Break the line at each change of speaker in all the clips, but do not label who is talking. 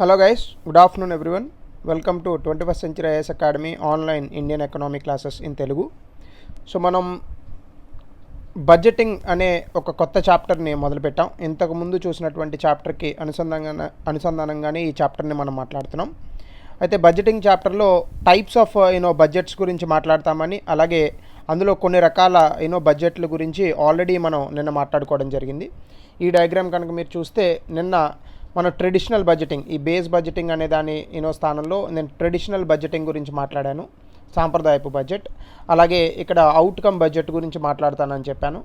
Hello guys, good afternoon everyone. Welcome to 21st Century IAS Academy online Indian economic classes in Telugu. So మనం budgeting అనే ఒక కొత్త చాప్టర్ని మొదలుపెట్టాం. ఇంతకుముందు చూసినటువంటి చాప్టర్కి అనుసంధానంగానే ఈ చాప్టర్ని మనం మాట్లాడుతున్నాం. అయితే బడ్జెటింగ్ చాప్టర్లో టైప్స్ ఆఫ్ బడ్జెట్స్ గురించి మాట్లాడతామని, అలాగే అందులో కొన్ని రకాల బడ్జెట్ల గురించి ఆల్రెడీ మనం నిన్న మాట్లాడుకోవడం జరిగింది. ఈ డయాగ్రామ్ కనుక మీరు చూస్తే నిన్న మనం ట్రెడిషనల్ బడ్జెటింగ్, ఈ బేస్ బడ్జెటింగ్ అనే దాని స్థానంలో నేను ట్రెడిషనల్ బడ్జెటింగ్ గురించి మాట్లాడాను, సాంప్రదాయపు బడ్జెట్. అలాగే ఇక్కడ అవుట్కమ్ బడ్జెట్ గురించి మాట్లాడతానని చెప్పాను.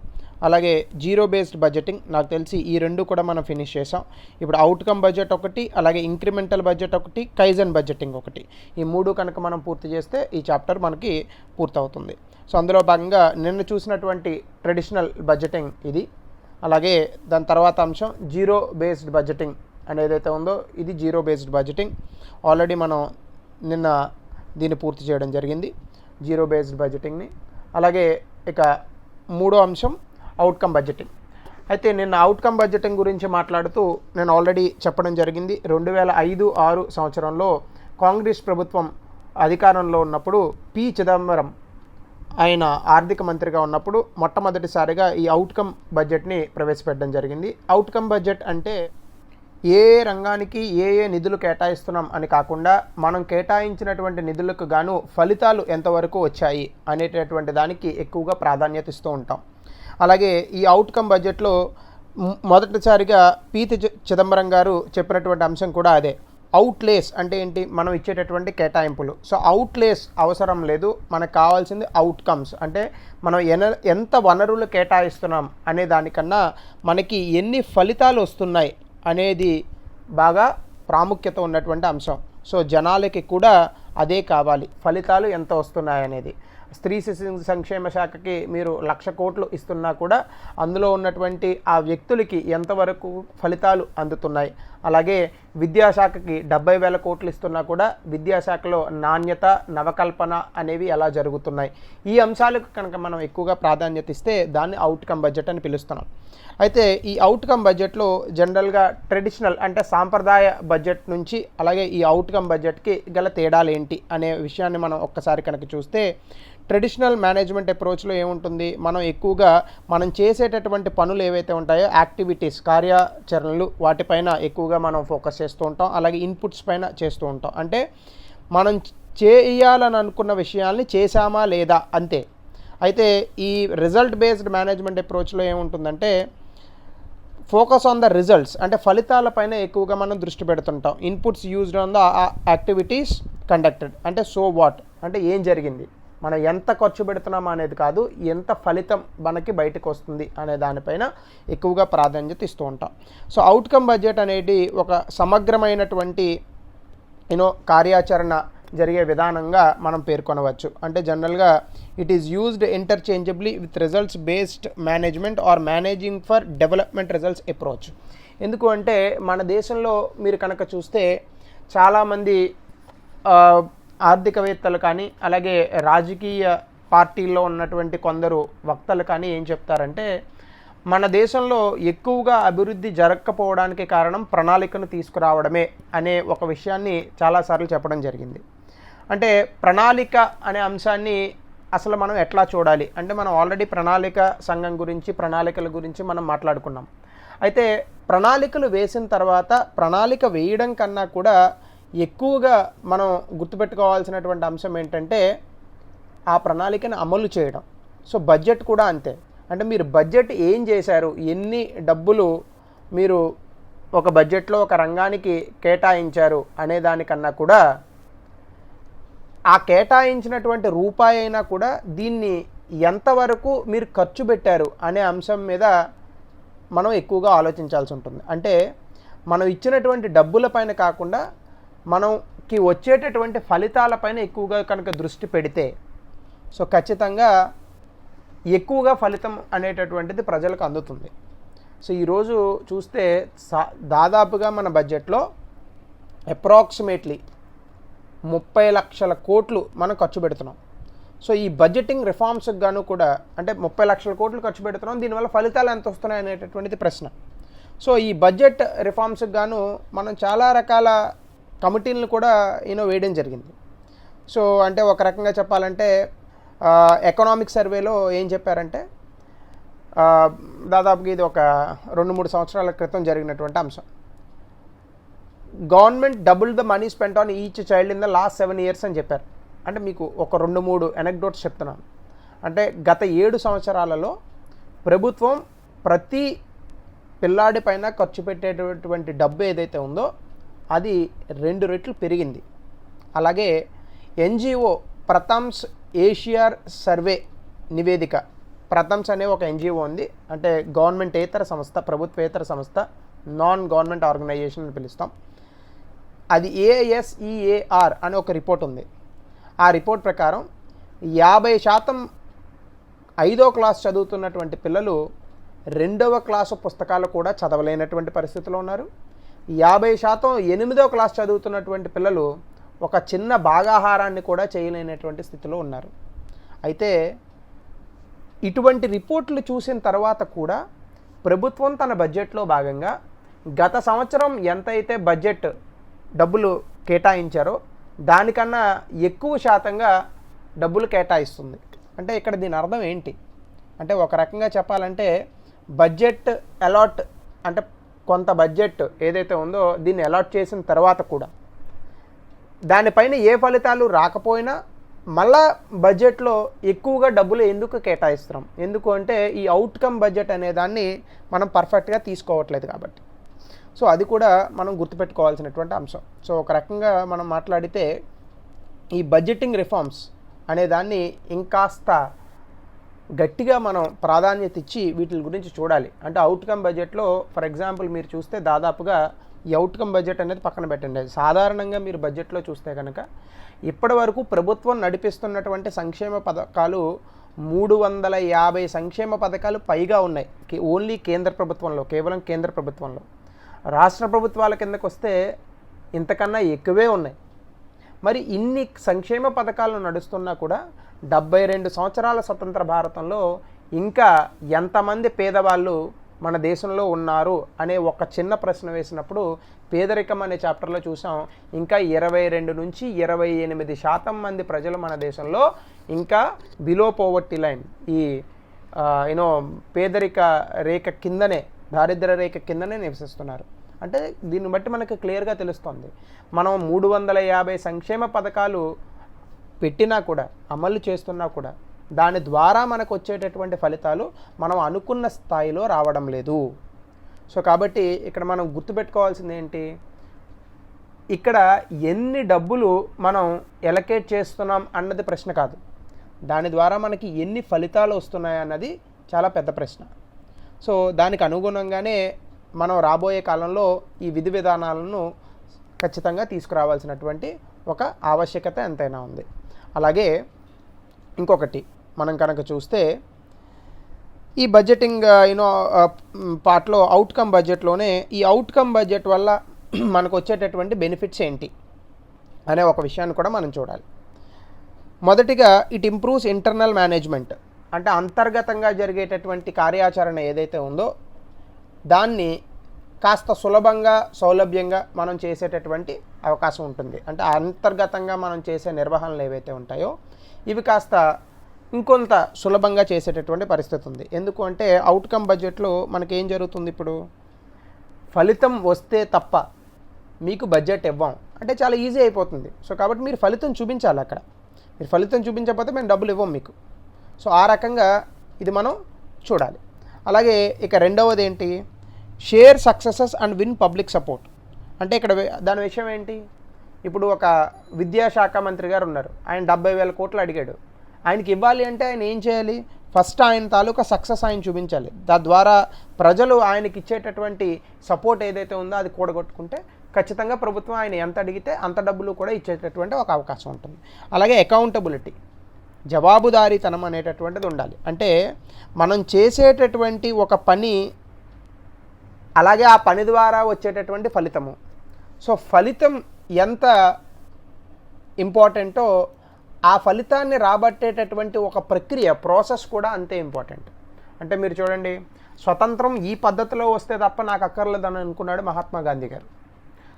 అలాగే జీరో బేస్డ్ బడ్జెటింగ్, నాకు తెలిసి ఈ రెండు కూడా మనం ఫినిష్ చేసాం. ఇప్పుడు అవుట్కమ్ బడ్జెట్ ఒకటి, అలాగే ఇంక్రిమెంటల్ బడ్జెట్ ఒకటి, కైజన్ బడ్జెటింగ్ ఒకటి, ఈ మూడు కనుక మనం పూర్తి చేస్తే ఈ చాప్టర్ మనకి పూర్తవుతుంది. సో అందులో భాగంగా నిన్న చూసినటువంటి ట్రెడిషనల్ బడ్జెటింగ్ ఇది. అలాగే దాని తర్వాత అంశం జీరో బేస్డ్ బడ్జెటింగ్ అనేదైతే ఉందో ఇది జీరో బేస్డ్ బడ్జెటింగ్. ఆల్రెడీ మనం నిన్న దీన్ని పూర్తి చేయడం జరిగింది, జీరో బేస్డ్ బడ్జెటింగ్ని. అలాగే ఇక మూడో అంశం అవుట్కమ్ బడ్జెటింగ్. అయితే నిన్న అవుట్కమ్ బడ్జెటింగ్ గురించి మాట్లాడుతూ నేను ఆల్రెడీ చెప్పడం జరిగింది, 2005-06 సంవత్సరంలో కాంగ్రెస్ ప్రభుత్వం అధికారంలో ఉన్నప్పుడు పి చిదంబరం ఆయన ఆర్థిక మంత్రిగా ఉన్నప్పుడు మొట్టమొదటిసారిగా ఈ అవుట్కమ్ బడ్జెట్ని ప్రవేశపెట్టడం జరిగింది. అవుట్కమ్ బడ్జెట్ అంటే ఏ రంగానికి ఏ నిధులు కేటాయిస్తున్నాం అని కాకుండా మనం కేటాయించినటువంటి నిధులకు గాను ఫలితాలు ఎంతవరకు వచ్చాయి అనేటటువంటి దానికి ఎక్కువగా ప్రాధాన్యత ఇస్తూ ఉంటాం. అలాగే ఈ అవుట్కమ్ బడ్జెట్లో మొదటిసారిగా పి చిదంబరం గారు చెప్పినటువంటి అంశం కూడా అదే. అవుట్లేస్ అంటే ఏంటి? మనం ఇచ్చేటటువంటి కేటాయింపులు. సో అవుట్లేస్ అవసరం లేదు, మనకు కావాల్సింది అవుట్కమ్స్. అంటే మనం ఎంత వనరులు కేటాయిస్తున్నాం అనే దానికన్నా మనకి ఎన్ని ఫలితాలు వస్తున్నాయి అనేది బాగా ప్రాముఖ్యత ఉన్నటువంటి అంశం. సో జనాలకి కూడా అదే కావాలి, ఫలితాలు ఎంత వస్తున్నాయి అనేది. స్త్రీ శిశు సంక్షేమ శాఖకి మీరు 1,00,000 కోట్లు ఇస్తున్నా కూడా అందులో ఉన్నటువంటి ఆ వ్యక్తులకి ఎంతవరకు ఫలితాలు అందుతున్నాయి. అలాగే విద్యాశాఖకి 70,000 కోట్లు ఇస్తున్నా కూడా విద్యాశాఖలో నాణ్యత, నవకల్పన అనేవి ఎలా జరుగుతున్నాయి. ఈ అంశాలకు కనుక మనం ఎక్కువగా ప్రాధాన్యత ఇస్తే దాన్ని అవుట్కమ్ బడ్జెట్ అని పిలుస్తున్నాం. అయితే ఈ అవుట్కమ్ బడ్జెట్లో జనరల్గా ట్రెడిషనల్ అంటే సాంప్రదాయ బడ్జెట్ నుంచి అలాగే ఈ అవుట్కమ్ బడ్జెట్కి గల తేడాలు ఏంటి అనే విషయాన్ని మనం ఒక్కసారి కనుక చూస్తే, ట్రెడిషనల్ మేనేజ్మెంట్ అప్రోచ్లో ఏముంటుంది, మనం ఎక్కువగా మనం చేసేటటువంటి పనులు ఏవైతే ఉంటాయో యాక్టివిటీస్, కార్యాచరణలు, వాటిపైన ఎక్కువగా మనం ఫోకస్ చేస్తూ ఉంటాం. అలాగే ఇన్పుట్స్ పైన చేస్తూ ఉంటాం. అంటే మనం చేయాలని అనుకున్న విషయాల్ని చేశామా లేదా అంతే. అయితే ఈ రిజల్ట్ బేస్డ్ మేనేజ్మెంట్ అప్రోచ్లో ఏముంటుందంటే ఫోకస్ ఆన్ ద రిజల్ట్స్, అంటే ఫలితాలపైన ఎక్కువగా మనం దృష్టి పెడుతుంటాం. Inputs used on the activities conducted, అంటే సో వాట్ అంటే ఏం జరిగింది, మనం ఎంత ఖర్చు పెడుతున్నాం అనేది కాదు, ఎంత ఫలితం మనకి బయటకు వస్తుంది అనే దానిపైన ఎక్కువగా ప్రాధాన్యత ఇస్తూ ఉంటాం. సో అవుట్కమ్ బడ్జెట్ అనేది ఒక సమగ్రమైనటువంటి కార్యాచరణ జరిగే విధానంగా మనం పేర్కొనవచ్చు. అంటే జనరల్గా it is used interchangeably with results based management or managing for development results approach. ఎందుకు అంటే మన దేశంలో మీరు కనుక చూస్తే చాలామంది ఆర్థికవేత్తలు కానీ అలాగే రాజకీయ పార్టీల్లో ఉన్నటువంటి కొందరు వక్తలు కానీ ఏం చెప్తారంటే, మన దేశంలో ఎక్కువగా అభివృద్ధి జరగకపోవడానికి కారణం ప్రణాళికను తీసుకురావడమే అనే ఒక విషయాన్ని చాలాసార్లు చెప్పడం జరిగింది. అంటే ప్రణాళిక అనే అంశాన్ని అసలు మనం ఎట్లా చూడాలి అంటే, మనం ఆల్రెడీ ప్రణాళిక సంఘం గురించి, ప్రణాళికల గురించి మనం మాట్లాడుకున్నాం. అయితే ప్రణాళికలు వేసిన తర్వాత ప్రణాళిక వేయడం కన్నా కూడా ఎక్కువగా మనం గుర్తుపెట్టుకోవాల్సినటువంటి అంశం ఏంటంటే ఆ ప్రణాళికను అమలు చేయడం. సో బడ్జెట్ కూడా అంతే. అంటే మీరు బడ్జెట్ ఏం చేశారు, ఎన్ని డబ్బులు మీరు ఒక బడ్జెట్లో ఒక రంగానికి కేటాయించారు అనే దానికన్నా కూడా ఆ కేటాయించినటువంటి రూపాయి అయినా కూడా దీన్ని ఎంతవరకు మీరు ఖర్చు పెట్టారు అనే అంశం మీద మనం ఎక్కువగా ఆలోచించాల్సి ఉంటుంది. అంటే మనం ఇచ్చినటువంటి డబ్బుల పైన కాకుండా మనకి వచ్చేటటువంటి ఫలితాలపైన ఎక్కువగా కనుక దృష్టి పెడితే సో ఖచ్చితంగా ఎక్కువగా ఫలితం అనేటటువంటిది ప్రజలకు అందుతుంది. సో ఈరోజు చూస్తే దాదాపుగా మన బడ్జెట్లో అప్రాక్సిమేట్లీ 30 లక్షల కోట్లు మనం ఖర్చు పెడుతున్నాం. సో ఈ బడ్జెటింగ్ రిఫార్మ్స్కి గాను కూడా అంటే 30 లక్షల కోట్లు ఖర్చు పెడుతున్నాం, దీనివల్ల ఫలితాలు ఎంత వస్తున్నాయి అనేటటువంటిది ప్రశ్న. సో ఈ బడ్జెట్ రిఫార్మ్స్కి గాను మనం చాలా రకాల కమిటీలను కూడా వేయడం జరిగింది. సో అంటే ఒక రకంగా చెప్పాలంటే ఎకనామిక్ సర్వేలో ఏం చెప్పారంటే దాదాపుగా ఇది ఒక 2-3 సంవత్సరాల క్రితం జరిగినటువంటి అంశం. Government double the money spent on each child in the last 7 years అని చెప్పారు. అంటే మీకు ఒక 2-3 ఎనెక్డోట్స్ చెప్తున్నాను. అంటే గత 7 సంవత్సరాలలో ప్రభుత్వం ప్రతి పిల్లాడి పైన ఖర్చు పెట్టేటటువంటి డబ్బు ఏదైతే ఉందో అది 2 రెట్లు పెరిగింది. అలాగే ఎన్జిఓ ప్రథమ్స్ ఏషియర్ సర్వే నివేదిక, ప్రథమ్స్ అనే ఒక ఎన్జిఓ ఉంది, అంటే గవర్నమెంటేతర సంస్థ, ప్రభుత్వేతర సంస్థ, నాన్ గవర్నమెంట్ ఆర్గనైజేషన్ అని పిలుస్తాం. అది ASEAR అనే ఒక రిపోర్ట్ ఉంది. ఆ రిపోర్ట్ ప్రకారం 50% 5వ క్లాస్ చదువుతున్నటువంటి పిల్లలు 2వ క్లాసు పుస్తకాలు కూడా చదవలేనటువంటి పరిస్థితిలో ఉన్నారు. 50% 8వ క్లాస్ చదువుతున్నటువంటి పిల్లలు ఒక చిన్న భాగాహారాన్ని కూడా చేయలేనటువంటి స్థితిలో ఉన్నారు. అయితే ఇటువంటి రిపోర్ట్లు చూసిన తర్వాత కూడా ప్రభుత్వం తన బడ్జెట్లో భాగంగా గత సంవత్సరం ఎంతైతే బడ్జెట్ డబ్బులు కేటాయించారో దానికన్నా ఎక్కువ శాతంగా డబ్బులు కేటాయిస్తుంది. అంటే ఇక్కడ దీని అర్థం ఏంటి అంటే ఒక రకంగా చెప్పాలంటే బడ్జెట్ అలాట్ అంటే కొంత బడ్జెట్ ఏదైతే ఉందో దీన్ని అలాట్ చేసిన తర్వాత కూడా దానిపైన ఏ ఫలితాలు రాకపోయినా మళ్ళా బడ్జెట్లో ఎక్కువగా డబ్బులు ఎందుకు కేటాయిస్తున్నాం, ఎందుకు అంటే ఈ అవుట్కమ్ బడ్జెట్ అనే దాన్ని మనం పర్ఫెక్ట్గా తీసుకోవట్లేదు కాబట్టి. సో అది కూడా మనం గుర్తుపెట్టుకోవాల్సినటువంటి అంశం. సో ఒక రకంగా మనం మాట్లాడితే ఈ బడ్జెటింగ్ రిఫార్మ్స్ అనే దాన్ని ఇంకాస్త గట్టిగా మనం ప్రాధాన్యత ఇచ్చి వీటి గురించి చూడాలి. అంటే అవుట్కమ్ బడ్జెట్లో ఫర్ ఎగ్జాంపుల్ మీరు చూస్తే దాదాపుగా ఈ అవుట్కమ్ బడ్జెట్ అనేది పక్కన పెట్టండి. సాధారణంగా మీరు బడ్జెట్లో చూస్తే కనుక ఇప్పటి వరకు ప్రభుత్వం నడిపిస్తున్నటువంటి సంక్షేమ పథకాలు 350 సంక్షేమ పథకాలు పైగా ఉన్నాయి ఓన్లీ కేంద్ర ప్రభుత్వంలో, కేవలం కేంద్ర ప్రభుత్వంలో. రాష్ట్ర ప్రభుత్వాల కిందకు వస్తే ఇంతకన్నా ఎక్కువే ఉన్నాయి. మరి ఇన్ని సంక్షేమ పథకాలు నడుస్తున్నా కూడా 72 సంవత్సరాల స్వతంత్ర భారతంలో ఇంకా ఎంతమంది పేదవాళ్ళు మన దేశంలో ఉన్నారు అనే ఒక చిన్న ప్రశ్న వేసినప్పుడు పేదరికం అనే చాప్టర్లో చూసాం, ఇంకా 22 నుంచి 28% మంది ప్రజలు మన దేశంలో ఇంకా బిలో పోవర్టీ లైన్, ఈ పేదరిక రేఖ కిందనే, దారిద్ర్య రేఖ కిందనే నివసిస్తున్నారు. అంటే దీన్ని బట్టి మనకు క్లియర్గా తెలుస్తుంది మనం 350 సంక్షేమ పథకాలు పెట్టినా కూడా, అమలు చేస్తున్నా కూడా దాని ద్వారా మనకు వచ్చేటటువంటి ఫలితాలు మనం అనుకున్న స్థాయిలో రావడం లేదు. సో కాబట్టి ఇక్కడ మనం గుర్తుపెట్టుకోవాల్సింది ఏంటి, ఇక్కడ ఎన్ని డబ్బులు మనం ఎలకేట్ చేస్తున్నాం అన్నది ప్రశ్న కాదు, దాని ద్వారా మనకి ఎన్ని ఫలితాలు వస్తున్నాయి అన్నది చాలా పెద్ద ప్రశ్న. సో దానికి అనుగుణంగానే మనం రాబోయే కాలంలో ఈ విధి విధానాలను ఖచ్చితంగా తీసుకురావాల్సినటువంటి ఒక ఆవశ్యకత ఎంతైనా ఉంది. అలాగే ఇంకొకటి మనం కనుక చూస్తే ఈ బడ్జెటింగ్ పార్ట్లో అవుట్కమ్ బడ్జెట్లోనే ఈ అవుట్కమ్ బడ్జెట్ వల్ల మనకు వచ్చేటటువంటి బెనిఫిట్స్ ఏంటి అనే ఒక విషయాన్ని కూడా మనం చూడాలి. మొదటిగా ఇట్ ఇంప్రూవ్స్ ఇంటర్నల్ మేనేజ్మెంట్, అంటే అంతర్గతంగా జరిగేటటువంటి కార్యాచరణ ఏదైతే ఉందో దాన్ని కాస్త సులభంగా సౌలభ్యంగా మనం చేసేటటువంటి అవకాశం ఉంటుంది. అంటే అంతర్గతంగా మనం చేసే నిర్వహణలు ఏవైతే ఉంటాయో ఇవి కాస్త ఇంకొంత సులభంగా చేసేటటువంటి పరిస్థితి ఉంది. ఎందుకు అంటే అవుట్కమ్ బడ్జెట్లో మనకేం జరుగుతుంది, ఇప్పుడు ఫలితం వస్తే తప్ప మీకు బడ్జెట్ ఇవ్వం అంటే చాలా ఈజీ అయిపోతుంది. సో కాబట్టి మీరు ఫలితం చూపించాలి, అక్కడ మీరు ఫలితం చూపించకపోతే మేము డబ్బులు ఇవ్వం మీకు. సో ఆ రకంగా ఇది మనం చూడాలి. అలాగే ఇక రెండవది ఏంటి, share successes and win public support. అంటే ఇక్కడ దాని విషయం ఏంటి, ఇప్పుడు ఒక విద్యాశాఖ మంత్రి గారు ఉన్నారు, ఆయన 70,000 కోట్లు అడిగాడు. ఆయనకి ఇవ్వాలి అంటే ఆయన ఏం చేయాలి, ఫస్ట్ ఆయన తాలూకా సక్సెస్ ఆయన చూపించాలి. తద్వారా ప్రజలు ఆయనకి ఇచ్చేటటువంటి సపోర్ట్ ఏదైతే ఉందో అది కూడగొట్టుకుంటే ఖచ్చితంగా ప్రభుత్వం ఆయన ఎంత అడిగితే అంత డబ్బులు కూడా ఇచ్చేటటువంటి ఒక అవకాశం ఉంటుంది. అలాగే అకౌంటబిలిటీ, జవాబుదారీతనం అనేటటువంటిది ఉండాలి. అంటే మనం చేసేటటువంటి ఒక పని, అలాగే ఆ పని ద్వారా వచ్చేటటువంటి ఫలితము. సో ఫలితం ఎంత ఇంపార్టెంటో ఆ ఫలితాన్ని రాబట్టేటటువంటి ఒక ప్రక్రియ, ప్రాసెస్ కూడా అంతే ఇంపార్టెంట్. అంటే మీరు చూడండి, స్వతంత్రం ఈ పద్ధతిలో వస్తే తప్ప నాకు అక్కర్లేదని అనుకున్నాడు మహాత్మా గాంధీ గారు.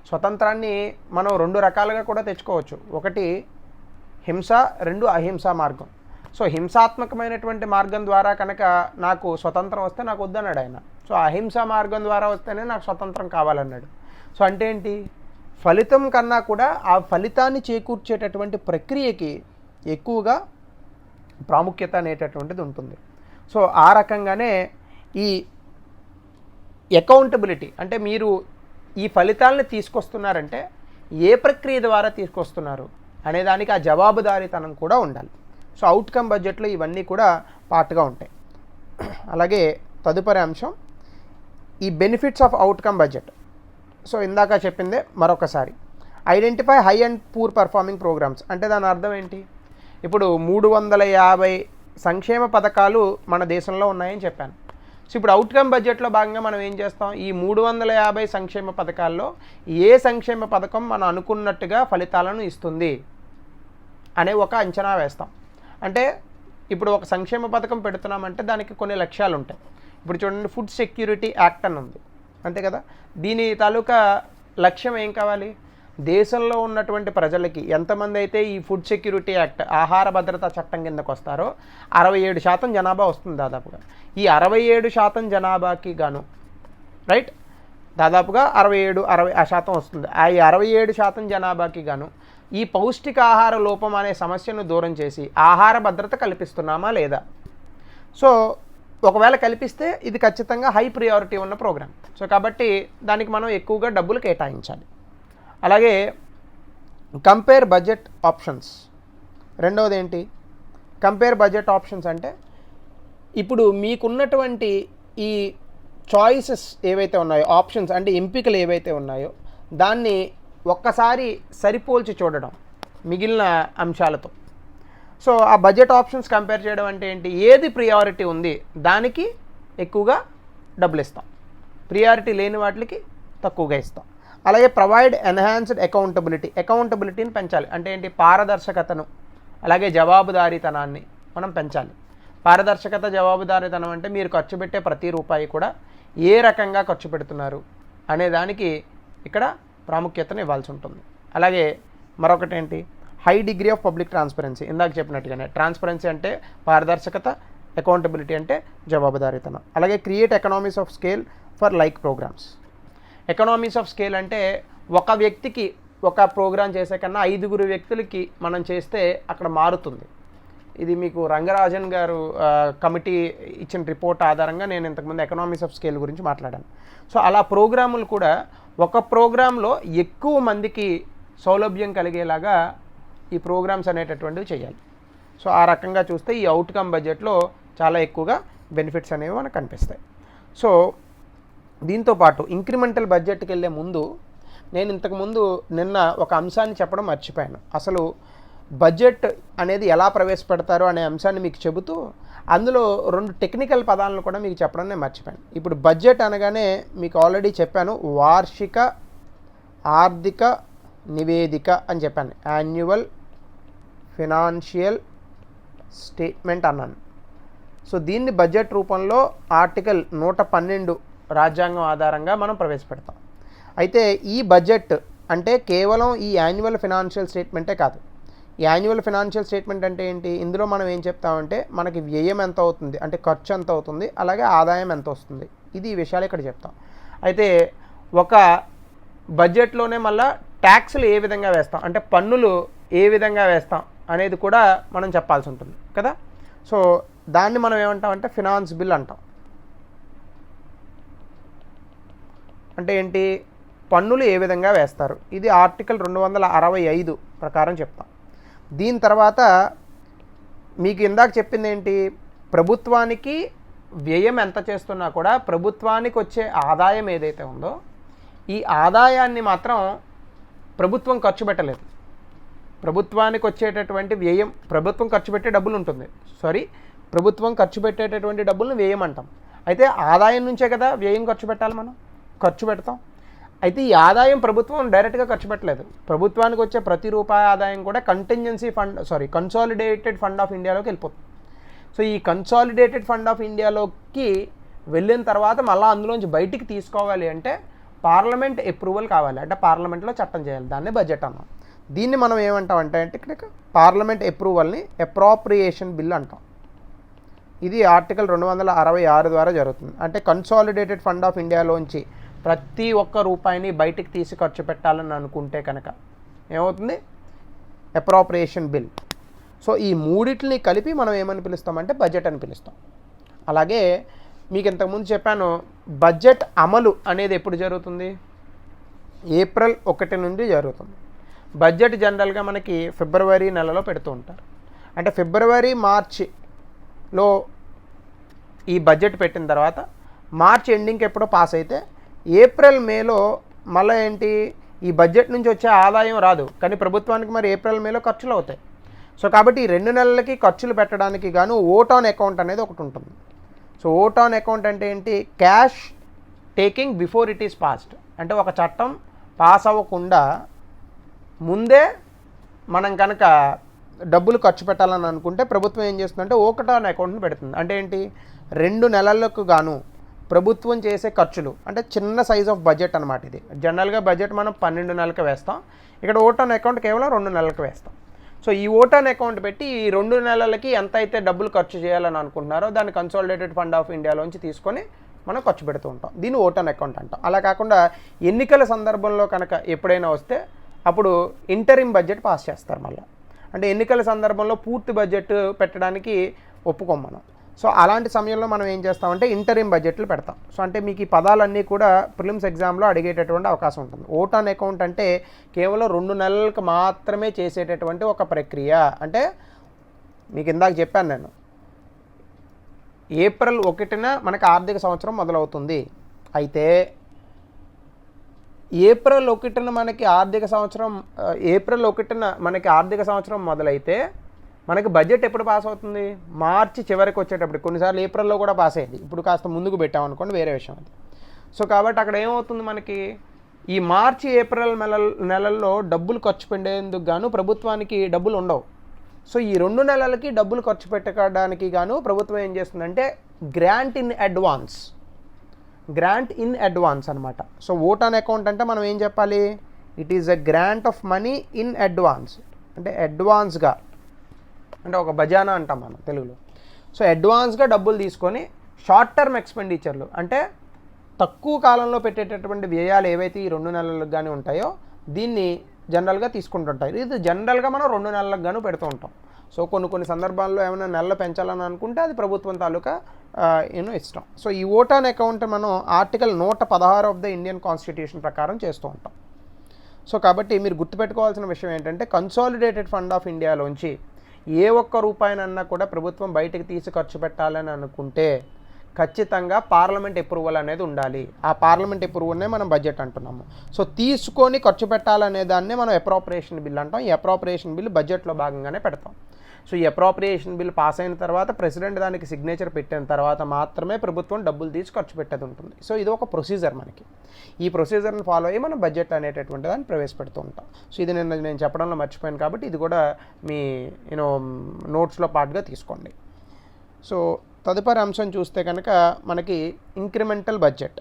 స్వతంత్రాన్ని మనం 2 రకాలుగా కూడా తెచ్చుకోవచ్చు. ఒకటి హింస, 2 అహింసా మార్గం. సో హింసాత్మకమైనటువంటి మార్గం ద్వారా కనుక నాకు స్వతంత్రం వస్తే నాకు వద్దన్నాడు ఆయన. సో అహింసా మార్గం ద్వారా వస్తేనే నాకు స్వతంత్రం కావాలన్నాడు. సో అంటే ఏంటి, ఫలితం కన్నా కూడా ఆ ఫలితాన్ని చేకూర్చేటటువంటి ప్రక్రియకి ఎక్కువగా ప్రాముఖ్యత అనేటటువంటిది ఉంటుంది. సో ఆ రకంగానే ఈ అకౌంటబిలిటీ అంటే మీరు ఈ ఫలితాలను తీసుకొస్తున్నారంటే ఏ ప్రక్రియ ద్వారా తీసుకొస్తున్నారు అనేదానికి ఆ జవాబుదారీతనం కూడా ఉండాలి. సో అవుట్కమ్ బడ్జెట్లో ఇవన్నీ కూడా పార్ట్గా ఉంటాయి. అలాగే తదుపరి అంశం ఈ benefits of outcome budget. So ఇందాక చెప్పిందే మరొకసారి, identify high and poor performing programmes. అంటే దాని అర్థం ఏంటి, ఇప్పుడు 350 సంక్షేమ పథకాలు మన దేశంలో ఉన్నాయని చెప్పాను. సో ఇప్పుడు అవుట్కమ్ బడ్జెట్లో భాగంగా మనం ఏం చేస్తాం, ఈ 350 సంక్షేమ పథకాల్లో ఏ సంక్షేమ పథకం మనం అనుకున్నట్టుగా ఫలితాలను ఇస్తుంది అనే ఒక అంచనా వేస్తాం. అంటే ఇప్పుడు ఒక సంక్షేమ పథకం పెడుతున్నామంటే దానికి కొన్ని లక్ష్యాలు ఉంటాయి. ఇప్పుడు చూడండి, ఫుడ్ సెక్యూరిటీ యాక్ట్ అని ఉంది, అంతే కదా. దీని తాలూకా లక్ష్యం ఏం కావాలి, దేశంలో ఉన్నటువంటి ప్రజలకి ఎంతమంది అయితే ఈ ఫుడ్ సెక్యూరిటీ యాక్ట్ ఆహార భద్రతా చట్టం కిందకు వస్తారో 67% జనాభా వస్తుంది దాదాపుగా. ఈ 67% జనాభాకి గాను రైట్ దాదాపుగా 60% వస్తుంది. ఆ 67% జనాభాకి గాను ఈ పౌష్టికాహార లోపం అనే సమస్యను దూరం చేసి ఆహార భద్రత కల్పిస్తున్నామా లేదా. సో ఒకవేళ కల్పిస్తే ఇది ఖచ్చితంగా హై ప్రియారిటీ ఉన్న ప్రోగ్రామ్. సో కాబట్టి దానికి మనం ఎక్కువగా డబ్బులు కేటాయించాలి. అలాగే కంపేర్ బడ్జెట్ ఆప్షన్స్. రెండవది ఏంటి, కంపేర్ బడ్జెట్ ఆప్షన్స్ అంటే ఇప్పుడు మీకున్నటువంటి ఈ చాయిసెస్ ఏవైతే ఉన్నాయో, ఆప్షన్స్ అంటే ఎంపికలు ఏవైతే ఉన్నాయో దాన్ని ఒక్కసారి సరిపోల్చి చూడడం మిగిలిన అంశాలతో. సో ఆ బడ్జెట్ ఆప్షన్స్ కంపేర్ చేయడం అంటే ఏంటి, ఏది ప్రియారిటీ ఉంది దానికి ఎక్కువగా డబ్బులు ఇస్తాం, ప్రియారిటీ లేని వాటికి తక్కువగా ఇస్తాం. అలాగే ప్రొవైడ్ ఎన్హాన్స్డ్ అకౌంటబిలిటీని పెంచాలి. అంటే ఏంటి, పారదర్శకతను అలాగే జవాబుదారీతనాన్ని మనం పెంచాలి. పారదర్శకత, జవాబుదారీతనం అంటే మీరు ఖర్చు పెట్టే ప్రతి రూపాయి కూడా ఏ రకంగా ఖర్చు పెడుతున్నారు అనే దానికి ఇక్కడ ప్రాముఖ్యతను ఇవ్వాల్సి ఉంటుంది. అలాగే మరొకటి ఏంటి, high degree of public transparency. ఇందాక చెప్పినట్టుగానే ట్రాన్స్పరెన్సీ అంటే పారదర్శకత, అకౌంటబిలిటీ అంటే జవాబుదారీతనం. అలాగే create economies of scale for like programmes. Economies of scale అంటే ఒక వ్యక్తికి ఒక ప్రోగ్రాం చేసే కన్నా 5 వ్యక్తులకి మనం చేస్తే అక్కడ మారుతుంది. ఇది మీకు రంగరాజన్ గారు కమిటీ ఇచ్చిన రిపోర్ట్ ఆధారంగా నేను ఇంతకుముందు ఎకనామీస్ ఆఫ్ స్కేల్ గురించి మాట్లాడాను. సో అలా ప్రోగ్రాములు కూడా ఒక ప్రోగ్రాంలో ఎక్కువ మందికి సౌలభ్యం కలిగేలాగా ఈ ప్రోగ్రామ్స్ అనేటటువంటివి చేయాలి. సో ఆ రకంగా చూస్తే ఈ అవుట్కమ్ బడ్జెట్లో చాలా ఎక్కువగా బెనిఫిట్స్ అనేవి మనకు కనిపిస్తాయి. సో దీంతోపాటు ఇంక్రిమెంటల్ బడ్జెట్కి వెళ్ళే ముందు నేను ఇంతకుముందు నిన్న ఒక అంశాన్ని చెప్పడం మర్చిపోయాను. అసలు బడ్జెట్ అనేది ఎలా ప్రవేశపెడతారు అనే అంశాన్ని మీకు చెబుతూ అందులో 2 టెక్నికల్ పదాలను కూడా మీకు చెప్పడం నేను మర్చిపోయాను. ఇప్పుడు బడ్జెట్ అనగానే మీకు ఆల్రెడీ చెప్పాను, వార్షిక ఆర్థిక నివేదిక అని చెప్పాను, యాన్యువల్ ఫినాన్షియల్ స్టేట్మెంట్ అన్నాను. సో దీన్ని బడ్జెట్ రూపంలో ఆర్టికల్ 112 రాజ్యాంగం ఆధారంగా మనం ప్రవేశపెడతాం. అయితే ఈ బడ్జెట్ అంటే కేవలం ఈ యాన్యువల్ ఫినాన్షియల్ స్టేట్మెంటే కాదు. ఈ యాన్యువల్ ఫినాన్షియల్ స్టేట్మెంట్ అంటే ఏంటి, ఇందులో మనం ఏం చెప్తామంటే మనకి వ్యయం ఎంత అవుతుంది, అంటే ఖర్చు ఎంత అవుతుంది, అలాగే ఆదాయం ఎంత వస్తుంది, ఇది ఈ విషయాలు ఇక్కడ చెప్తాం. అయితే ఒక బడ్జెట్లోనే మళ్ళీ ట్యాక్స్లు ఏ విధంగా వేస్తాం, అంటే పన్నులు ఏ విధంగా వేస్తాం అనేది కూడా మనం చెప్పాల్సి ఉంటుంది కదా. సో దాన్ని మనం ఏమంటామంటే ఫినాన్స్ బిల్ అంటాం. అంటే ఏంటి, పన్నులు ఏ విధంగా వేస్తారు, ఇది ఆర్టికల్ 265 ప్రకారం చెప్తాం. దీని తర్వాత మీకు ఇందాక చెప్పింది ఏంటి, ప్రభుత్వానికి వ్యయం ఎంత చేస్తున్నా కూడా ప్రభుత్వానికి వచ్చే ఆదాయం ఏదైతే ఉందో ఈ ఆదాయాన్ని మాత్రం ప్రభుత్వం ఖర్చు పెట్టలేదు. ప్రభుత్వానికి వచ్చేటటువంటి వ్యయం, ప్రభుత్వం ఖర్చు పెట్టే డబ్బులు ఉంటుంది, ప్రభుత్వం ఖర్చు పెట్టేటటువంటి డబ్బులను వ్యయం అంటాం. అయితే ఆదాయం నుంచే కదా వ్యయం ఖర్చు పెట్టాలి, మనం ఖర్చు పెడతాం. అయితే ఈ ఆదాయం ప్రభుత్వం డైరెక్ట్గా ఖర్చు పెట్టలేదు. ప్రభుత్వానికి వచ్చే ప్రతి రూపాయి ఆదాయం కూడా contingency fund consolidated fund of ఇండియాలోకి వెళ్ళిపోతుంది. సో ఈ కన్సాలిడేటెడ్ ఫండ్ ఆఫ్ ఇండియాలోకి వెళ్ళిన తర్వాత మళ్ళీ అందులోంచి బయటికి తీసుకోవాలి అంటే పార్లమెంట్ అప్రూవల్ కావాలి, అంటే పార్లమెంట్లో చట్టం చేయాలి, దాన్ని బడ్జెట్ అన్నాం. దీన్ని మనం ఏమంటామంటే ఇక్కడ పార్లమెంట్ అప్రూవల్ని అప్రాప్రియేషన్ బిల్ అంటాం. ఇది ఆర్టికల్ 266 ద్వారా జరుగుతుంది. అంటే కన్సాలిడేటెడ్ ఫండ్ ఆఫ్ ఇండియాలోంచి ప్రతి ఒక్క రూపాయిని బయటికి తీసి ఖర్చు పెట్టాలని అనుకుంటే కనుక ఏమవుతుంది, అప్రాప్రియేషన్ బిల్. సో ఈ మూడిటిని కలిపి మనం ఏమని పిలుస్తామంటే బడ్జెట్ అని పిలుస్తాం. అలాగే మీకు ఇంతకుముందు చెప్పాను, బడ్జెట్ అమలు అనేది ఎప్పుడు జరుగుతుంది, ఏప్రిల్ 1 నుండి జరుగుతుంది. బడ్జెట్ జనరల్గా మనకి ఫిబ్రవరి నెలలో పెడుతూ ఉంటారు. అంటే ఫిబ్రవరి మార్చిలో ఈ బడ్జెట్ పెట్టిన తర్వాత మార్చ్ ఎండింగ్కి ఎప్పుడో పాస్ అయితే ఏప్రిల్ మేలో మళ్ళీ ఏంటి, ఈ బడ్జెట్ నుంచి వచ్చే ఆదాయం రాదు, కానీ ప్రభుత్వానికి మరి ఏప్రిల్ మేలో ఖర్చులు అవుతాయి. సో కాబట్టి ఈ 2 నెలలకి ఖర్చులు పెట్టడానికి గాను ఓట్ ఆన్ అకౌంట్ అనేది ఒకటి ఉంటుంది. సో ఓట్ ఆన్ అకౌంట్ అంటే ఏంటి, cash taking before it is passed. అంటే ఒక చట్టం పాస్ అవ్వకుండా ముందే మనం కనుక డబ్బులు ఖర్చు పెట్టాలని అనుకుంటే ప్రభుత్వం ఏం చేస్తుందంటే ఓట్ ఆన్ అకౌంట్ని పెడుతుంది. అంటే ఏంటి, 2 నెలలకు గాను ప్రభుత్వం చేసే ఖర్చులు, అంటే చిన్న సైజ్ ఆఫ్ బడ్జెట్ అనమాట ఇది. జనరల్గా బడ్జెట్ మనం 12 నెలలకు వేస్తాం, ఇక్కడ ఓట్ ఆన్ అకౌంట్ కేవలం 2 నెలలకు వేస్తాం. సో ఈ ఓట్ ఆన్ అకౌంట్ పెట్టి ఈ 2 నెలలకి ఎంత అయితే డబ్బులు ఖర్చు చేయాలని అనుకుంటున్నారో దాన్ని కన్సాలిడేటెడ్ ఫండ్ ఆఫ్ ఇండియాలోంచి తీసుకొని మనం ఖర్చు పెడుతూ ఉంటాం. దీన్ని ఓట్ ఆన్ అకౌంట్ అంటాం. అలా కాకుండా ఎన్నికల సందర్భంలో కనుక ఎప్పుడైనా వస్తే అప్పుడు ఇంటరిమ్ బడ్జెట్ పాస్ చేస్తారు మళ్ళీ. అంటే ఎన్నికల సందర్భంలో పూర్తి బడ్జెట్ పెట్టడానికి ఒప్పుకోం మనం. సో అలాంటి సమయంలో మనం ఏం చేస్తామంటే ఇంటరిమ్ బడ్జెట్లు పెడతాం. సో అంటే మీకు ఈ పదాలన్నీ కూడా ప్రిలిమ్స్ ఎగ్జామ్లో అడిగేటటువంటి అవకాశం ఉంటుంది. ఓట్ ఆన్ అకౌంట్ అంటే కేవలం 2 నెలలకు మాత్రమే చేసేటటువంటి ఒక ప్రక్రియ. అంటే మీకు ఇందాక చెప్పాను నేను, ఏప్రిల్ 1న మనకి ఆర్థిక సంవత్సరం మొదలవుతుంది. అయితే ఏప్రిల్ 1న మనకి ఆర్థిక సంవత్సరం మొదలైతే మనకి బడ్జెట్ ఎప్పుడు పాస్ అవుతుంది, మార్చి చివరికి వచ్చేటప్పుడు. కొన్నిసార్లు ఏప్రిల్లో కూడా పాస్ అయ్యింది, ఇప్పుడు కాస్త ముందుకు పెట్టామనుకోండి, వేరే విషయం అది. సో కాబట్టి అక్కడ ఏమవుతుంది, మనకి ఈ మార్చి ఏప్రిల్ నెలల్లో డబ్బులు ఖర్చు పెట్టేందుకు గాను ప్రభుత్వానికి డబ్బులు ఉండవు. సో ఈ 2 నెలలకి డబ్బులు ఖర్చు పెట్టడానికి గాను ప్రభుత్వం ఏం చేస్తుందంటే గ్రాంట్ ఇన్ అడ్వాన్స్ అనమాట. సో ఓట్ ఆన్ అకౌంట్ అంటే మనం ఏం చెప్పాలి, it is a grant of money in advance. అంటే అడ్వాన్స్గా, అంటే ఒక బజానా అంటాం మనం తెలుగులో. సో అడ్వాన్స్గా డబ్బులు తీసుకొని షార్ట్ టర్మ్ ఎక్స్పెండిచర్లు, అంటే తక్కువ కాలంలో పెట్టేటటువంటి వ్యయాలు ఏవైతే ఈ 2 నెలలకు కానీ ఉంటాయో దీన్ని జనరల్గా తీసుకుంటుంటారు. ఇది జనరల్గా మనం 2 నెలలకు గాను పెడుతూ ఉంటాం. సో కొన్ని సందర్భాల్లో ఏమైనా నెలలు పెంచాలని అనుకుంటే అది ప్రభుత్వం తాలూకా ఇష్టం. సో ఈ ఓట్ ఆన్ అకౌంట్ మనం article 116 of the Indian constitution ప్రకారం చేస్తూ ఉంటాం. సో కాబట్టి మీరు గుర్తుపెట్టుకోవాల్సిన విషయం ఏంటంటే కన్సాలిడేటెడ్ ఫండ్ ఆఫ్ ఇండియాలోంచి ఏ ఒక్క రూపాయినన్నా కూడా ప్రభుత్వం బయటకు తీసి ఖర్చు పెట్టాలని అనుకుంటే ఖచ్చితంగా పార్లమెంట్ అప్రూవల్ అనేది ఉండాలి. ఆ పార్లమెంట్ అప్రూవల్నే మనం బడ్జెట్ అంటున్నాము. సో తీసుకొని ఖర్చు పెట్టాలనే దాన్నే మనం అప్రాప్రియేషన్ బిల్ అంటాం. ఈ అప్రాప్రియేషన్ బిల్ బడ్జెట్లో భాగంగానే పెడతాం. సో ఈ అప్రాప్రియేషన్ బిల్ పాస్ అయిన తర్వాత ప్రెసిడెంట్ దానికి సిగ్నేచర్ పెట్టిన తర్వాత మాత్రమే ప్రభుత్వం డబ్బులు తీసి ఖర్చు పెట్టేది ఉంటుంది. సో ఇది ఒక ప్రొసీజర్ మనకి. ఈ ప్రొసీజర్ని ఫాలో అయ్యి మనం బడ్జెట్ అనేటటువంటి దాన్ని ప్రవేశపెడుతూ ఉంటాం. సో ఇది నేను చెప్పడంలో మర్చిపోయాను కాబట్టి ఇది కూడా మీ నోట్స్లో పార్ట్గా తీసుకోండి. సో తదుపరి అంశం చూస్తే కనుక మనకి incremental budget.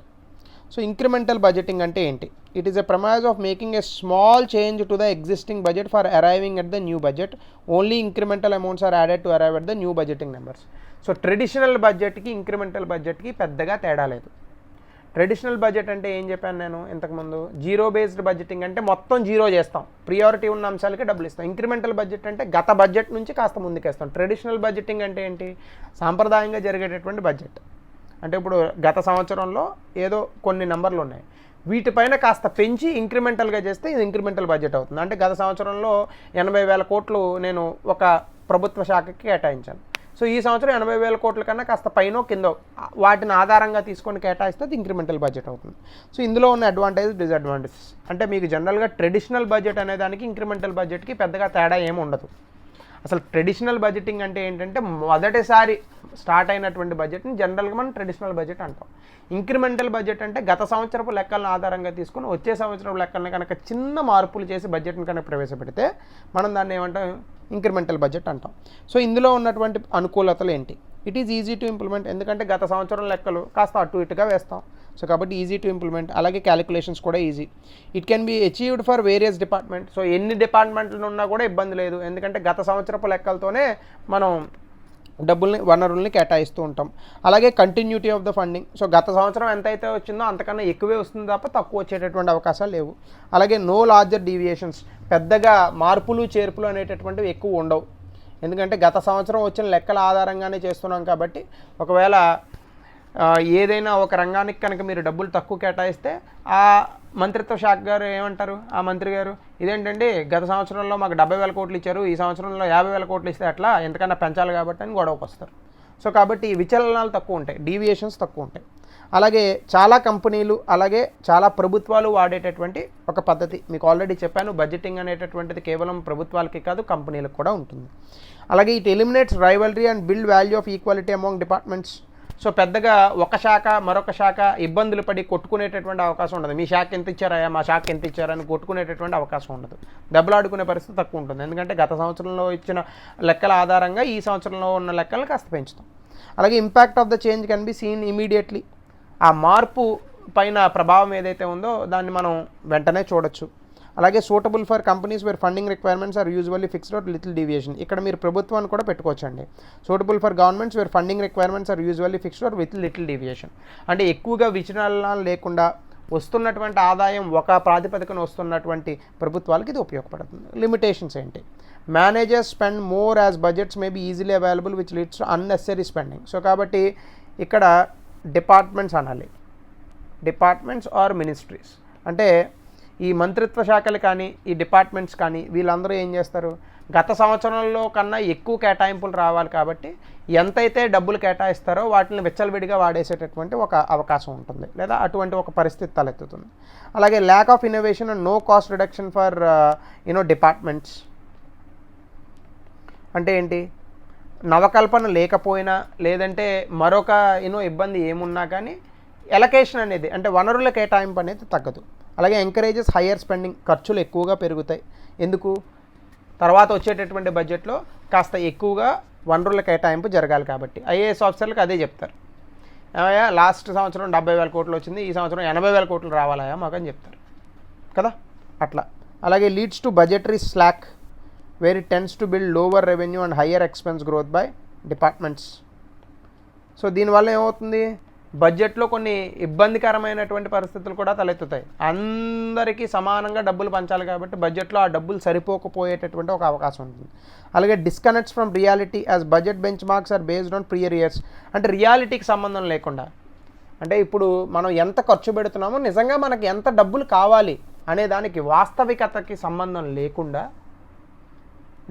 So incremental budgeting అంటే ఏంటి? It is a premise of making a small change to the existing budget for arriving at the new budget. Only incremental amounts are added to arrive at the new budgeting numbers. So traditional బడ్జెట్కి ఇంక్రిమెంటల్ బడ్జెట్కి పెద్దగా తేడా లేదు. Traditional budget అంటే ఏం చెప్పాను నేను ఇంతకుముందు, జీరో బేస్డ్ బడ్జెటింగ్ అంటే మొత్తం జీరో చేస్తాం, ప్రియారిటీ ఉన్న అంశాలకి డబ్బులు ఇస్తాం. ఇంక్రిమెంటల్ బడ్జెట్ అంటే గత బడ్జెట్ నుంచి కాస్త ముందుకేస్తాం. ట్రెడిషనల్ బడ్జెటింగ్ అంటే ఏంటి, సాంప్రదాయంగా జరిగేటటువంటి బడ్జెట్. అంటే ఇప్పుడు గత సంవత్సరంలో ఏదో కొన్ని నెంబర్లు ఉన్నాయి, వీటిపైన కాస్త పెంచి ఇంక్రిమెంటల్గా చేస్తే ఇది ఇంక్రిమెంటల్ బడ్జెట్ అవుతుంది. అంటే గత సంవత్సరంలో 80,000 కోట్లు నేను ఒక ప్రభుత్వ శాఖకి కేటాయించాను. సో ఈ సంవత్సరం 80,000 కోట్ల కన్నా కాస్త పైన కింద వాటిని ఆధారంగా తీసుకొని కేటాయిస్తే అది ఇంక్రిమెంటల్ బడ్జెట్ అవుతుంది. సో ఇందులో ఉన్న అడ్వాంటేజ్ డిసడ్వాంటేజెస్ అంటే మీకు జనరల్గా ట్రెడిషనల్ బడ్జెట్ అనే దానికి ఇంక్రిమెంటల్ బడ్జెట్కి పెద్దగా తేడా ఏమి ఉండదు. అసలు ట్రెడిషనల్ బడ్జెటింగ్ అంటే ఏంటంటే మొదటిసారి స్టార్ట్ అయినటువంటి బడ్జెట్ని జనరల్గా మనం ట్రెడిషనల్ బడ్జెట్ అంటాం. ఇంక్రిమెంటల్ బడ్జెట్ అంటే గత సంవత్సరపు లెక్కలను ఆధారంగా తీసుకొని వచ్చే సంవత్సరం లెక్కలను కనుక చిన్న మార్పులు చేసి బడ్జెట్ని కనుక ప్రవేశపెడితే మనం దాన్ని ఏమంటాం, ఇంక్రిమెంటల్ బడ్జెట్ అంటాం. సో ఇందులో ఉన్నటువంటి అనుకూలతలు ఏంటి? It is easy to implement, ఎందుకంటే గత సంవత్సరం లెక్కలు కాస్త అటు ఇటుగా వేస్తాం. సో కాబట్టి ఈజీ టు ఇంప్లిమెంట్. అలాగే క్యాలిక్యులేషన్స్ కూడా easy. It can be achieved for various department. So ఎన్ని డిపార్ట్మెంట్లు ఉన్నా కూడా ఇబ్బంది లేదు, ఎందుకంటే గత సంవత్సరపు లెక్కలతోనే మనం వనరుల్ని కేటాయిస్తూ ఉంటాం. అలాగే continuity of the funding. So గత సంవత్సరం ఎంతైతే వచ్చిందో అంతకన్నా ఎక్కువే వస్తుంది తప్ప తక్కువ వచ్చేటటువంటి అవకాశాలు లేవు. అలాగే నో లార్జర్ డీవియేషన్స్. పెద్దగా మార్పులు చేర్పులు అనేటటువంటివి ఎక్కువ ఉండవు, ఎందుకంటే గత సంవత్సరం వచ్చిన లెక్కల ఆధారంగానే చేస్తున్నాం కాబట్టి ఒకవేళ ఏదైనా ఒక రంగానికి కనుక మీరు డబ్బులు తక్కువ కేటాయిస్తే ఆ మంత్రిత్వ శాఖ గారు ఏమంటారు, ఆ మంత్రి గారు ఇదేంటండి గత సంవత్సరంలో మాకు 70,000 కోట్లు ఇచ్చారు, ఈ సంవత్సరంలో 50,000 కోట్లు ఇస్తే అట్లా ఎంతకన్నా పెంచాలి కాబట్టి అని గొడవకు వస్తారు. సో కాబట్టి విచలనాలు తక్కువ ఉంటాయి, డీవియేషన్స్ తక్కువ ఉంటాయి. అలాగే చాలా కంపెనీలు అలాగే చాలా ప్రభుత్వాలు వాడేటటువంటి ఒక పద్ధతి మీకు ఆల్రెడీ చెప్పాను, బడ్జెటింగ్ అనేటటువంటిది కేవలం ప్రభుత్వాలకి కాదు కంపెనీలకు కూడా ఉంటుంది. అలాగే it eliminates rivalry and build value of equality among departments. So పెద్దగా ఒక శాఖ మరొక శాఖ ఇబ్బందులు పడి కొట్టుకునేటటువంటి అవకాశం ఉండదు. మీ శాఖ ఎంత ఇచ్చారా, మా శాఖ ఎంత ఇచ్చారని కొట్టుకునేటటువంటి అవకాశం ఉండదు. దెబ్బలాడుకునే పరిస్థితి తక్కువ ఉంటుంది, ఎందుకంటే గత సంవత్సరంలో ఇచ్చిన లెక్కల ఆధారంగా ఈ సంవత్సరంలో ఉన్న లెక్కలను కాస్త పెంచుతాం. అలాగే impact of the change can be seen immediately. ఆ మార్పు పైన ప్రభావం ఏదైతే ఉందో దాన్ని మనం వెంటనే చూడొచ్చు. అలాగే suitable for companies where funding requirements are usually fixed or little deviation. ఇక్కడ మీరు ప్రభుత్వాన్ని కూడా పెట్టుకోవచ్చండి. Suitable for governments where funding requirements are usually fixed or with little deviation. అంటే ఎక్కువగా విచలనాలు లేకుండా వస్తున్నటువంటి ఆదాయం ఒక ప్రాతిపదికన వస్తున్నటువంటి ప్రభుత్వాలకి ఇది ఉపయోగపడుతుంది. లిమిటేషన్స్ ఏంటి? Managers spend more as budgets may be easily available which leads to unnecessary spending. So కాబట్టి ఇక్కడ డిపార్ట్మెంట్స్ అనాలి, డిపార్ట్మెంట్స్ ఆర్ మినిస్ట్రీస్. అంటే ఈ మంత్రిత్వ శాఖలు కానీ ఈ డిపార్ట్మెంట్స్ కానీ వీళ్ళందరూ ఏం చేస్తారు, గత సంవత్సరంలో కన్నా ఎక్కువ కేటాయింపులు రావాలి కాబట్టి ఎంతైతే డబ్బులు కేటాయిస్తారో వాటిని విచ్చలవిడిగా వాడేసేటటువంటి ఒక అవకాశం ఉంటుంది, లేదా అటువంటి ఒక పరిస్థితి తలెత్తుతుంది. అలాగే lack of innovation and no cost reduction for departments. అంటే ఏంటి, నవకల్పన లేకపోయినా లేదంటే మరొక ఇబ్బంది ఏమున్నా కానీ ఎలకేషన్ అనేది అంటే వనరుల కేటాయింపు అనేది తగ్గదు. అలాగే ఎంకరేజెస్ హయ్యర్ స్పెండింగ్. ఖర్చులు ఎక్కువగా పెరుగుతాయి, ఎందుకు, తర్వాత వచ్చేటటువంటి బడ్జెట్లో కాస్త ఎక్కువగా వనరుల కేటాయింపు జరగాలి కాబట్టి. ఐఏఎస్ ఆఫీసర్లకు అదే చెప్తారు, లాస్ట్ సంవత్సరం 70,000 కోట్లు వచ్చింది, ఈ సంవత్సరం 80,000 కోట్లు రావాలా మాకు అని చెప్తారు కదా, అట్లా. అలాగే leads to budgetary slack where it tends to build lower revenue and higher expense growth by departments. So దీనివల్ల ఏమవుతుంది, బడ్జెట్లో కొన్ని ఇబ్బందికరమైనటువంటి పరిస్థితులు కూడా తలెత్తుతాయి. అందరికీ సమానంగా డబ్బులు పంచాలి కాబట్టి బడ్జెట్లో ఆ డబ్బులు సరిపోకపోయేటటువంటి ఒక అవకాశం ఉంటుంది. అలాగే disconnects from reality as budget benchmarks are based on prior years. అంటే రియాలిటీకి సంబంధం లేకుండా, అంటే ఇప్పుడు మనం ఎంత ఖర్చు పెడుతున్నామో నిజంగా మనకి ఎంత డబ్బులు కావాలి అనే దానికి వాస్తవికతకి సంబంధం లేకుండా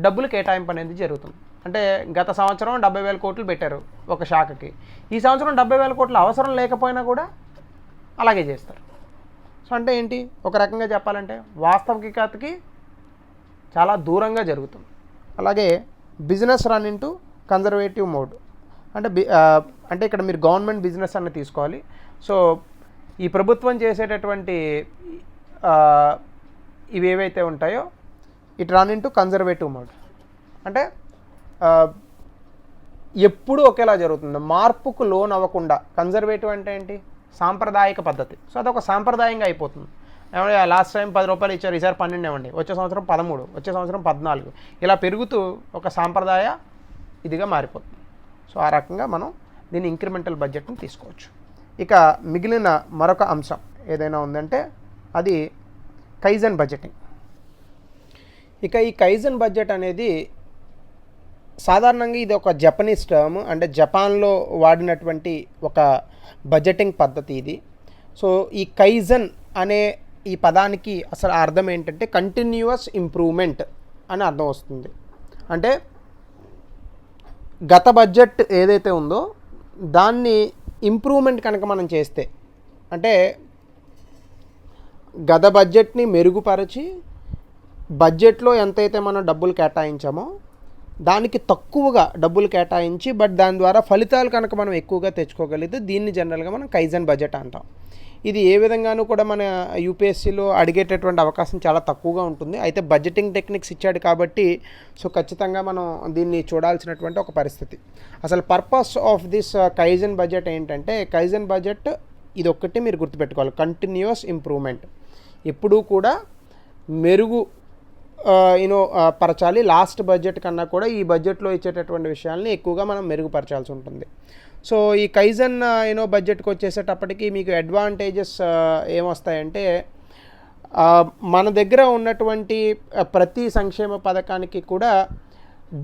డబ్బులు కేటాయింపు అనేది జరుగుతుంది. అంటే గత సంవత్సరం 70,000 కోట్లు పెట్టారు ఒక శాఖకి, ఈ సంవత్సరం 70,000 కోట్లు అవసరం లేకపోయినా కూడా అలాగే చేస్తారు. సో అంటే ఏంటి, ఒక రకంగా చెప్పాలంటే వాస్తవికతకి చాలా దూరంగా జరుగుతుంది. అలాగే business run into conservative mode. అంటే ఇక్కడ మీరు గవర్నమెంట్ బిజినెస్ అన్న తీసుకోవాలి. సో ఈ ప్రభుత్వం చేసేటటువంటి ఇవి ఏవైతే ఉంటాయో it run into conservative mode. అంటే ఎప్పుడు ఒకేలా జరుగుతుంది, మార్పుకు లోన్ అవ్వకుండా. కన్జర్వేటివ్ అంటే ఏంటి, సాంప్రదాయక పద్ధతి. సో అదొక సాంప్రదాయంగా అయిపోతుంది. ఏమంటే లాస్ట్ టైం 10 రూపాయలు ఇచ్చారు, ఈసారి 12 ఇవ్వండి, వచ్చే సంవత్సరం 13, వచ్చే సంవత్సరం 14, ఇలా పెరుగుతూ ఒక సాంప్రదాయ ఇదిగా మారిపోతుంది. సో ఆ రకంగా మనం దీన్ని ఇంక్రిమెంటల్ బడ్జెట్ని తీసుకోవచ్చు. ఇక మిగిలిన మరొక అంశం ఏదైనా ఉందంటే అది కైజన్ బడ్జెటింగ్. ఇక ఈ కైజన్ బడ్జెట్ అనేది సాధారణంగా ఇది ఒక జపనీస్ టర్మ్, అంటే జపాన్లో వాడినటువంటి ఒక బడ్జెటింగ్ పద్ధతి ఇది. సో ఈ కైజన్ అనే ఈ పదానికి అసలు అర్థం ఏంటంటే కంటిన్యూయస్ ఇంప్రూవ్మెంట్ అని అర్థం వస్తుంది. అంటే గత బడ్జెట్ ఏదైతే ఉందో దాన్ని ఇంప్రూవ్మెంట్ కనుక మనం చేస్తే, అంటే గత బడ్జెట్ని మెరుగుపరిచి బడ్జెట్లో ఎంతైతే మనం డబ్బులు కేటాయించామో దానికి తక్కువగా డబ్బులు కేటాయించి బట్ దాని ద్వారా ఫలితాలు కనుక మనం ఎక్కువగా తెచ్చుకోగలిగితే దీన్ని జనరల్గా మనం కైజన్ బడ్జెట్ అంటాం. ఇది ఏ విధంగానూ కూడా మన యూపీఎస్సీలో అడిగేటటువంటి అవకాశం చాలా తక్కువగా ఉంటుంది. అయితే బడ్జెటింగ్ టెక్నిక్స్ ఇచ్చాడు కాబట్టి సో ఖచ్చితంగా మనం దీన్ని చూడాల్సినటువంటి ఒక పరిస్థితి. అసలు purpose of this kaizen budget ఏంటంటే, కైజన్ బడ్జెట్ ఇది ఒక్కటి మీరు గుర్తుపెట్టుకోవాలి, కంటిన్యూస్ ఇంప్రూవ్మెంట్. ఎప్పుడూ కూడా మెరుగు పరచాలి. లాస్ట్ బడ్జెట్ కన్నా కూడా ఈ బడ్జెట్లో ఇచ్చేటటువంటి విషయాల్ని ఎక్కువగా మనం మెరుగుపరచాల్సి ఉంటుంది. సో ఈ కైజన్ బడ్జెట్కి వచ్చేసేటప్పటికి మీకు అడ్వాంటేజెస్ ఏమొస్తాయంటే, మన దగ్గర ఉన్నటువంటి ప్రతి సంక్షేమ పథకానికి కూడా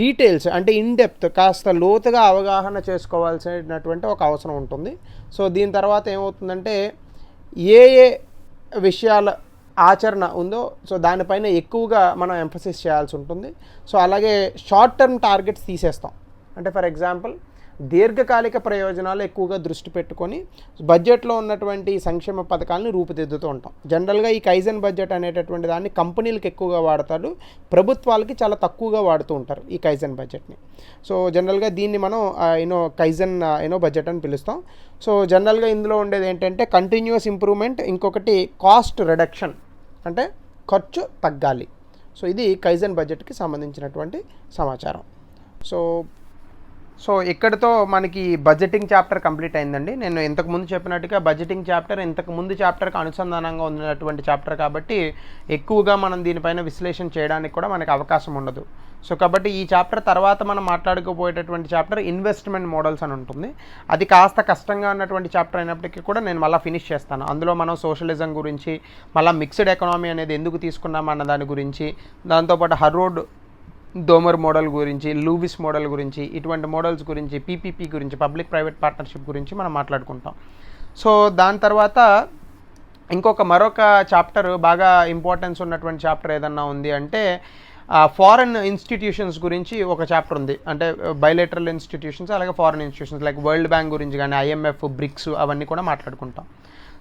డీటెయిల్స్ అంటే ఇన్ డెప్త్ కాస్త లోతుగా అవగాహన చేసుకోవాల్సినటువంటి ఒక అవసరం ఉంటుంది. సో దీని తర్వాత ఏమవుతుందంటే, ఏ విషయాల ఆచరణ ఉందో సో దానిపైన ఎక్కువగా మనం ఎంఫసిస్ చేయాల్సి ఉంటుంది. సో అలాగే షార్ట్ టర్మ్ టార్గెట్స్ తీసేస్తాం. అంటే ఫర్ ఎగ్జాంపుల్ దీర్ఘకాలిక ప్రయోజనాలు ఎక్కువగా దృష్టి పెట్టుకొని బడ్జెట్లో ఉన్నటువంటి సంక్షేమ పథకాలను రూపుదిద్దుతూ ఉంటాం. జనరల్గా ఈ కైజన్ బడ్జెట్ అనేటటువంటి దాన్ని కంపెనీలకు ఎక్కువగా వాడతారు, ప్రభుత్వాలకి చాలా తక్కువగా వాడుతూ ఉంటారు ఈ కైజన్ బడ్జెట్ని. సో జనరల్గా దీన్ని మనం కైజన్ బడ్జెట్ అని పిలుస్తాం. సో జనరల్గా ఇందులో ఉండేది ఏంటంటే కంటిన్యూస్ ఇంప్రూవ్మెంట్, ఇంకొకటి కాస్ట్ రిడక్షన్ అంటే ఖర్చు తగ్గాలి. సో ఇది కైజన్ బడ్జెట్కి సంబంధించినటువంటి సమాచారం. సో ఇక్కడితో మనకి బడ్జెటింగ్ చాప్టర్ కంప్లీట్ అయిందండి. నేను ఇంతకుముందు చెప్పినట్టుగా బడ్జెటింగ్ చాప్టర్ ఇంతకుముందు చాప్టర్కి అనుసంధానంగా ఉన్నటువంటి చాప్టర్ కాబట్టి ఎక్కువగా మనం దీనిపైన విశ్లేషణ చేయడానికి కూడా మనకి అవకాశం ఉండదు. సో కాబట్టి ఈ చాప్టర్ తర్వాత మనం మాట్లాడుకోబోయేటటువంటి చాప్టర్ ఇన్వెస్ట్మెంట్ మోడల్స్ అని ఉంటుంది. అది కాస్త కష్టంగా ఉన్నటువంటి చాప్టర్ అయినప్పటికీ కూడా నేను మళ్ళీ ఫినిష్ చేస్తాను. అందులో మనం సోషలిజం గురించి, మళ్ళీ మిక్స్డ్ ఎకనామీ అనేది ఎందుకు తీసుకున్నాం అన్న దాని గురించి, దాంతోపాటు హర్రోడ్ దోమర్ మోడల్ గురించి, లూవిస్ మోడల్ గురించి, ఇటువంటి మోడల్స్ గురించి, పీపీపీ గురించి, పబ్లిక్ ప్రైవేట్ పార్ట్నర్షిప్ గురించి మనం మాట్లాడుకుంటాం. సో దాని తర్వాత మరొక చాప్టర్ బాగా ఇంపార్టెన్స్ ఉన్నటువంటి చాప్టర్ ఏదన్నా ఉంది అంటే ఫారెన్ ఇన్స్టిట్యూషన్స్ గురించి ఒక చాప్టర్ ఉంది. అంటే బైలేటరల్ ఇన్స్టిట్యూషన్స్, అలాగే foreign institutions like world bank గురించి కానీ, ఐఎంఎఫ్, బ్రిక్స్ అవన్నీ కూడా మాట్లాడుకుంటాం.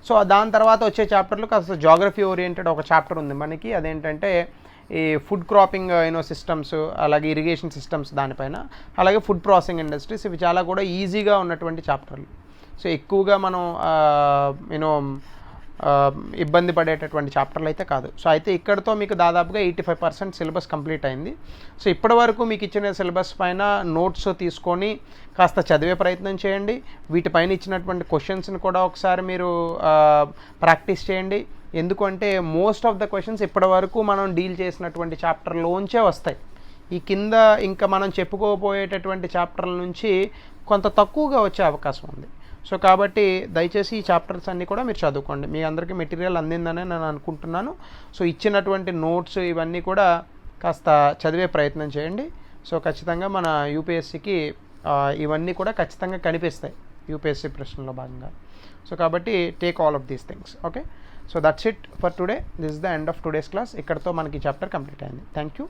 సో దాని తర్వాత వచ్చే చాప్టర్లో కాస్త జాగ్రఫీ ఓరియంటెడ్ ఒక చాప్టర్ ఉంది మనకి. అదేంటంటే ఈ ఫుడ్ క్రాపింగ్ సిస్టమ్స్, అలాగే ఇరిగేషన్ సిస్టమ్స్ దానిపైన, అలాగే ఫుడ్ ప్రాసెసింగ్ ఇండస్ట్రీస్, ఇవి చాలా కూడా ఈజీగా ఉన్నటువంటి చాప్టర్లు. సో ఎక్కువగా మనం ఇబ్బంది పడేటటువంటి చాప్టర్లు అయితే కాదు. సో అయితే ఇక్కడతో మీకు దాదాపుగా 85% సిలబస్ కంప్లీట్ అయింది. సో ఇప్పటి వరకు మీకు ఇచ్చిన సిలబస్ పైన నోట్స్ తీసుకొని కాస్త చదివే ప్రయత్నం చేయండి. వీటిపైన ఇచ్చినటువంటి క్వశ్చన్స్ని కూడా ఒకసారి మీరు ప్రాక్టీస్ చేయండి. ఎందుకంటే మోస్ట్ ఆఫ్ ద క్వశ్చన్స్ ఇప్పటి వరకు మనం డీల్ చేసినటువంటి చాప్టర్లోంచే వస్తాయి. ఈ కింద ఇంకా మనం చెప్పుకోబోయేటటువంటి చాప్టర్ల నుంచి కొంత తక్కువగా వచ్చే అవకాశం ఉంది. సో కాబట్టి దయచేసి ఈ చాప్టర్స్ అన్నీ కూడా మీరు చదువుకోండి. మీ అందరికీ మెటీరియల్ అందిందనే నేను అనుకుంటున్నాను. సో ఇచ్చినటువంటి నోట్స్ ఇవన్నీ కూడా కాస్త చదివే ప్రయత్నం చేయండి. సో ఖచ్చితంగా మన యూపీఎస్సీకి ఇవన్నీ కూడా ఖచ్చితంగా కనిపిస్తాయి యూపీఎస్సీ ప్రశ్నలో భాగంగా. సో కాబట్టి take all of these things. Okay, so that's it for today. This is the end of today's class. ఇక్కడతో మనకి చాప్టర్ కంప్లీట్ అయింది. Thank you.